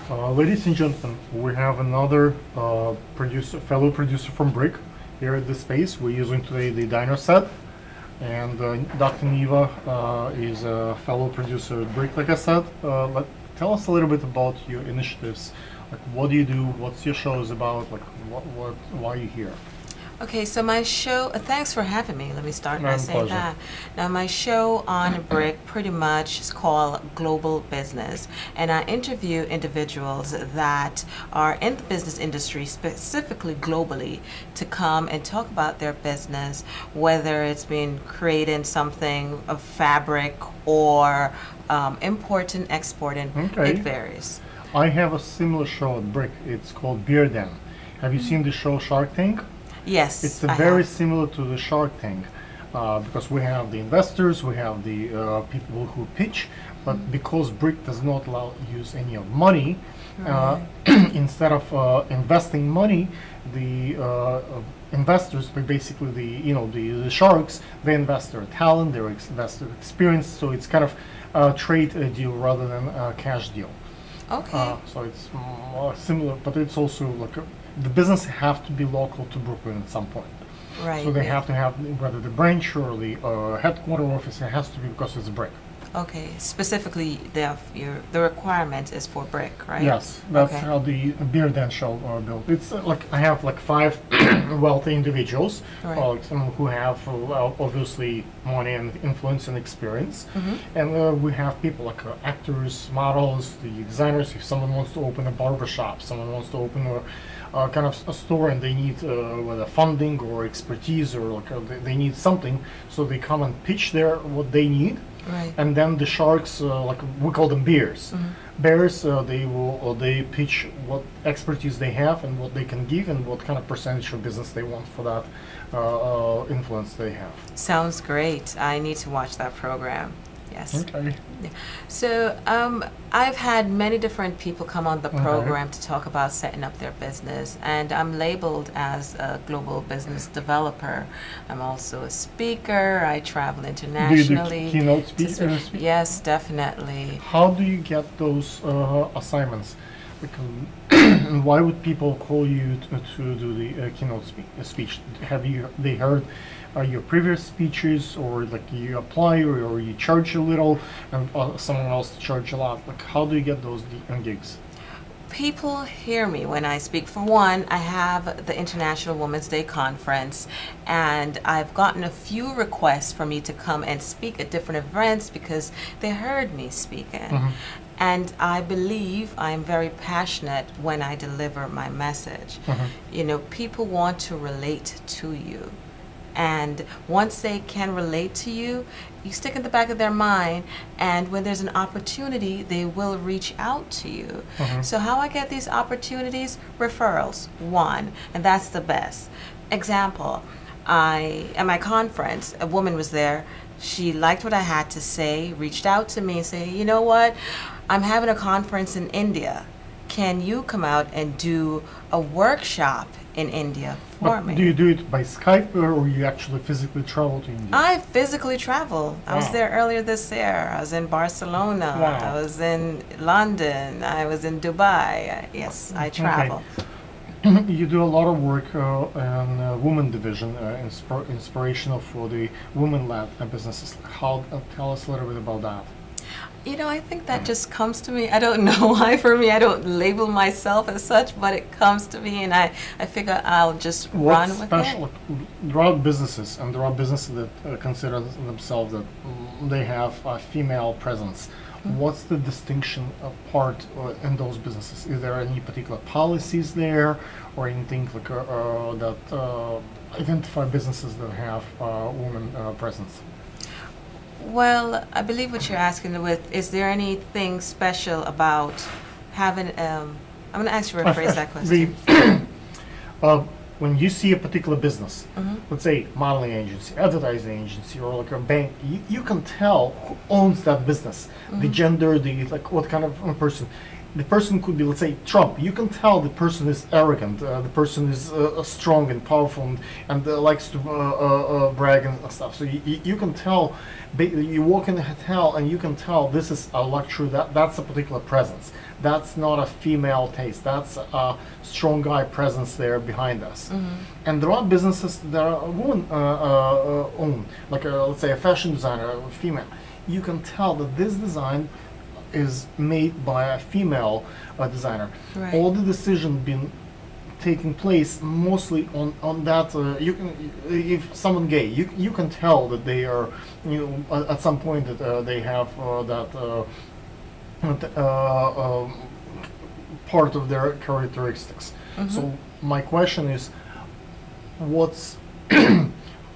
Ladies and gentlemen, we have another fellow producer from Brick here at the space. We're using today the diner set, and Dr. Neva is a fellow producer at Brick, like I said. Tell us a little bit about your initiatives. Like, what do you do? What's your show is about? Like, why are you here? Okay, so my show, thanks for having me. Let me start by saying pleasure. that. Now, my show on Brick pretty much is called Global Business, and I interview individuals that are in the business industry, specifically globally, to come and talk about their business, whether it's been creating something of fabric or importing, exporting. Okay. It varies. I have a similar show at Brick. It's called Beer Den. Have you seen the show Shark Tank? Yes, It's I very have. similar to the Shark Tank because we have the investors, we have the people who pitch, but because Brick does not allow use any of money, instead of investing money, the investors, but basically the sharks, they invest their talent, they invest their experience, so it's kind of a trade deal rather than a cash deal. Okay. So it's more similar, but it's also like the business have to be local to Brooklyn at some point. Right. So they yeah. have to have whether the branch or the headquarter office. It has to be because it's Brick. Okay, specifically, the requirement is for Brick, right? Yes, that's Okay. how the beer den show are built. It's like I have like 5 wealthy individuals Right. who have obviously money and influence and experience, and we have people like actors, models, the designers. If someone wants to open a barber shop, someone wants to open a kind of a store, and they need whether funding or expertise or like they need something, so they come and pitch what they need. Right. And then the sharks, like we call them bears. Bears, they pitch what expertise they have and what they can give and what kind of percentage of business they want for that influence they have. Sounds great. I need to watch that program. Yes. Okay. So I've had many different people come on the Okay. program to talk about setting up their business, and I'm labeled as a global business developer. I'm also a speaker. I travel Do you internationally. do keynote to speaker? Yes, definitely. How do you get those assignments? And why would people call you to do the keynote speech? Have they heard your previous speeches, or like you apply, or you charge a little and someone else charge a lot? Like, how do you get those gigs? People hear me when I speak. For one, I have the International Women's Day Conference, and I've gotten a few requests for me to come and speak at different events because they heard me speaking. And I believe I'm very passionate when I deliver my message. You know, people want to relate to you. And once they can relate to you, you stick in the back of their mind, and when there's an opportunity, they will reach out to you. So how I get these opportunities? Referrals, one, and that's the best. Example, at my conference, a woman was there. She liked what I had to say, reached out to me and said, you know what, I'm having a conference in India. Can you come out and do a workshop in India for me? Do you do it by Skype, or you actually physically travel to India? I physically travel. I was Wow. there earlier this year. I was in Barcelona. Wow. I was in London. I was in Dubai. Yes, I travel. You do a lot of work in women division, inspirational for the women-led businesses. Tell us a little bit about that. You know, I think that just comes to me. I don't know why for me. I don't label myself as such, but it comes to me, and I figure I'll just run What's with special? it. There are businesses, and there are businesses that consider themselves that they have a female presence. What's the distinction part in those businesses? Is there any particular policies there, or anything like that identify businesses that have women presence? Well, I believe what you're asking with, is there anything special about having, I'm going to ask you to rephrase that question. When you see a particular business, let's say modeling agency, advertising agency, or like a bank, you can tell who owns that business, the gender, the like what kind of person. the person could be, let's say, Trump. You can tell the person is arrogant, the person is strong and powerful, and likes to brag and stuff. So you can tell, you walk in the hotel and you can tell this is a luxury, that's a particular presence. That's not a female taste. That's a strong guy presence there behind us. And there are businesses that are women own, like let's say a fashion designer, a female. You can tell that this design is made by a female designer. Right. All the decision been taking place mostly on that. You can, if someone gay, you can tell that they are, at some point that they have that part of their characteristics. So my question is, what's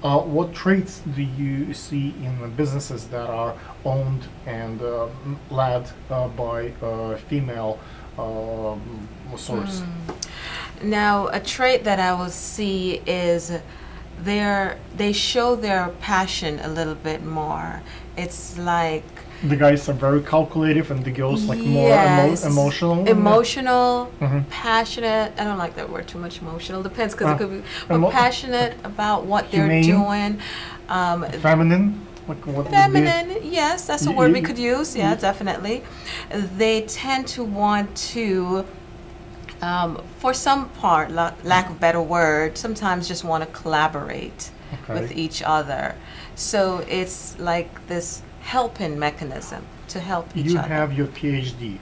what traits do you see in the businesses that are owned and led by female source? Now, a trait that I will see is they show their passion a little bit more. It's like the guys are very calculative and the girls like more yes, emotional. Emotional, passionate. I don't like that word too much. Emotional depends, because it could be, but passionate about what Humane. they're doing. Feminine. Like what Feminine, yes, that's a word we could use. Yeah, definitely. They tend to want to, for some part, lack of a better word, sometimes just want to collaborate with each other. So it's like this helping mechanism to help each other. You have your PhD.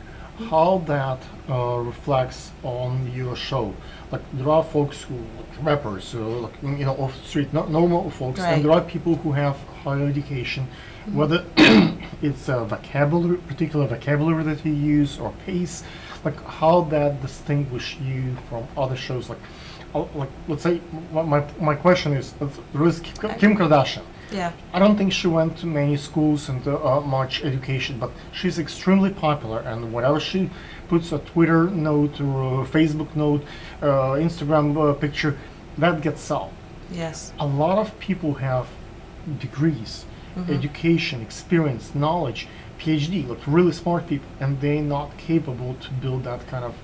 How that reflects on your show? Like there are folks who, like rappers, like, off the street, not normal folks, and there are people who have higher education. Whether it's a vocabulary, particular vocabulary that you use, or pace, like how that distinguish you from other shows. Like let's say my question is, there is Kim Kardashian. Yeah. I don't think she went to many schools and much education, but she's extremely popular, and whatever she puts, a Twitter note or a Facebook note, Instagram picture, that gets sold. Yes. A lot of people have degrees, education, experience, knowledge, PhD, like really smart people, and they're not capable to build that kind of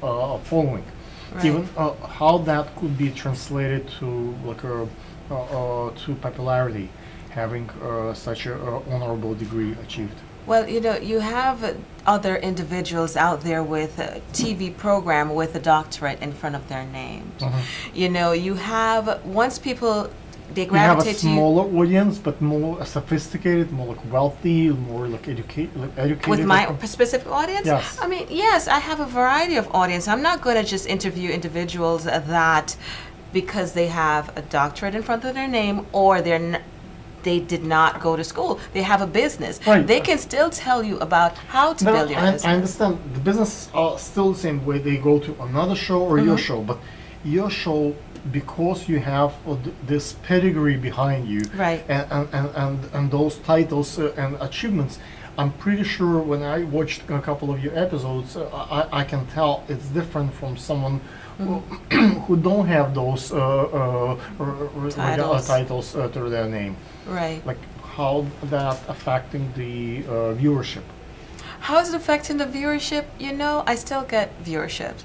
following. Right. Even how that could be translated to like to popularity, having such an honorable degree achieved. Well, you have other individuals out there with a TV program with a doctorate in front of their names. You have, once people, they gravitate to you. You have a smaller audience, but more sophisticated, more like wealthy, more like educated. With my specific audience? Yes. I mean, yes, I have a variety of audience. I'm not going to just interview individuals that, because they have a doctorate in front of their name, or they did not go to school. They have a business. Right. They can still tell you about how to build your business. I understand. The businesses are still the same way. They go to another show or your show, but your show, because you have this pedigree behind you, right, and those titles and achievements, I'm pretty sure when I watched a couple of your episodes, I can tell it's different from someone who don't have those titles to their name. Right. Like how that affecting the viewership? How is it affecting the viewership? I still get viewership.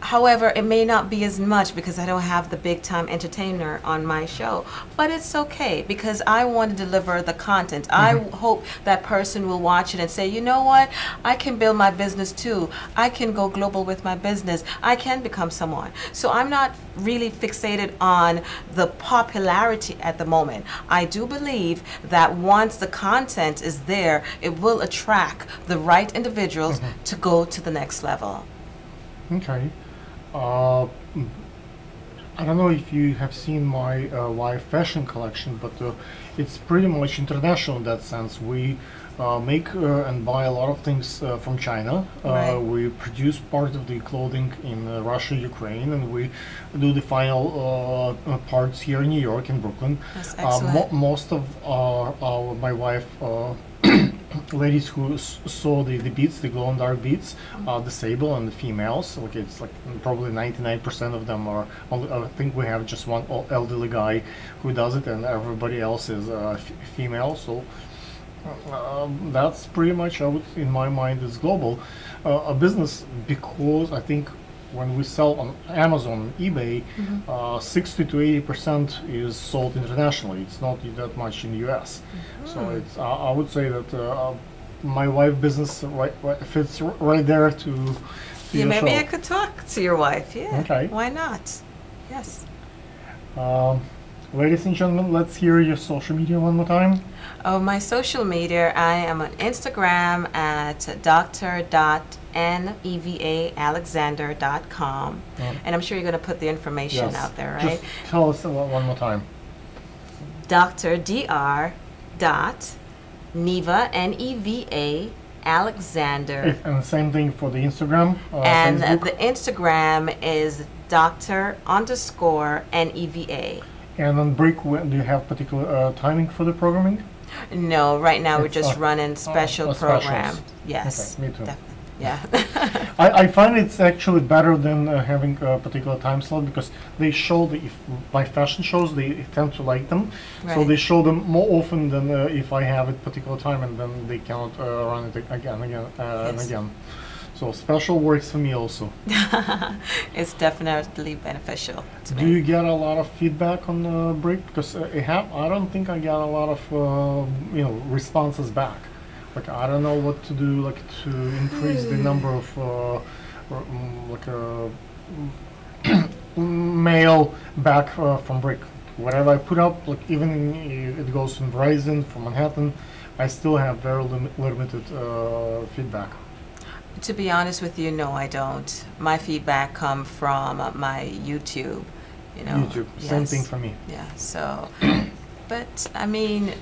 However, it may not be as much because I don't have the big time entertainer on my show, but it's okay because I want to deliver the content. I hope that person will watch it and say, you know what, I can build my business too. I can go global with my business. I can become someone. So I'm not really fixated on the popularity at the moment. I do believe that once the content is there, it will attract the right individuals to go to the next level. Okay. I don't know if you have seen my wife fashion collection, but it's pretty much international in that sense. We make and buy a lot of things from China. Right. We produce part of the clothing in Russia, Ukraine, and we do the final parts here in New York and Brooklyn. That's excellent. Most of my wife ladies who saw the beads, the glow and dark beads, disabled, and the females. Like it's like probably 99% of them are. I think we have just one elderly guy who does it, and everybody else is female. So That's pretty much, I would, in my mind, is global. A business, because I think when we sell on Amazon, eBay, 60 to 80% is sold internationally. It's not that much in the US. So it's, I would say that my wife business fits right there to Yeah, your maybe show. I could talk to your wife. Yeah. Okay. Why not? Yes. Ladies and gentlemen, let's hear your social media one more time. Oh, my social media, I am on Instagram at dr.nevaalexander.com. And I'm sure you're going to put the information Yes. out there, right? Just tell us one more time. Dr. dot Neva, N-E-V-A, Alexander. And the same thing for the Instagram. And Facebook. the Instagram is Dr._NEVA. And on Brick, do you have particular timing for the programming? No, right now we're It's, just running special specials. program. Yes. Okay, me too. Definitely. Yeah. I find it's actually better than having a particular time slot, because they show by fashion shows, they tend to like them. So Right. they show them more often than if I have a particular time, and then they cannot run it again and Yes. again. So special works for me also. It's definitely beneficial to Do me. you get a lot of feedback on Brick? Because I don't think I get a lot of responses back. Like, I don't know what to do, like, to increase the number of mail back from Brick. Whatever I put up, like, even if it goes from Verizon, from Manhattan, I still have very limited feedback. To be honest with you, no, I don't. My feedback come from my YouTube. YouTube, same Yes. thing for me. Yeah. So, but I mean,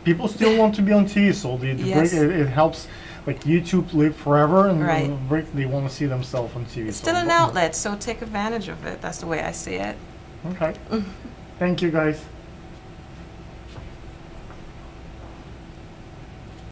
People still want to be on TV, so the Yes. Brick, it helps. Like, YouTube live forever, and Right. Brick, they want to see themselves on TV. it's so still an outlet, so take advantage of it. That's the way I see it. Okay. Thank you, guys.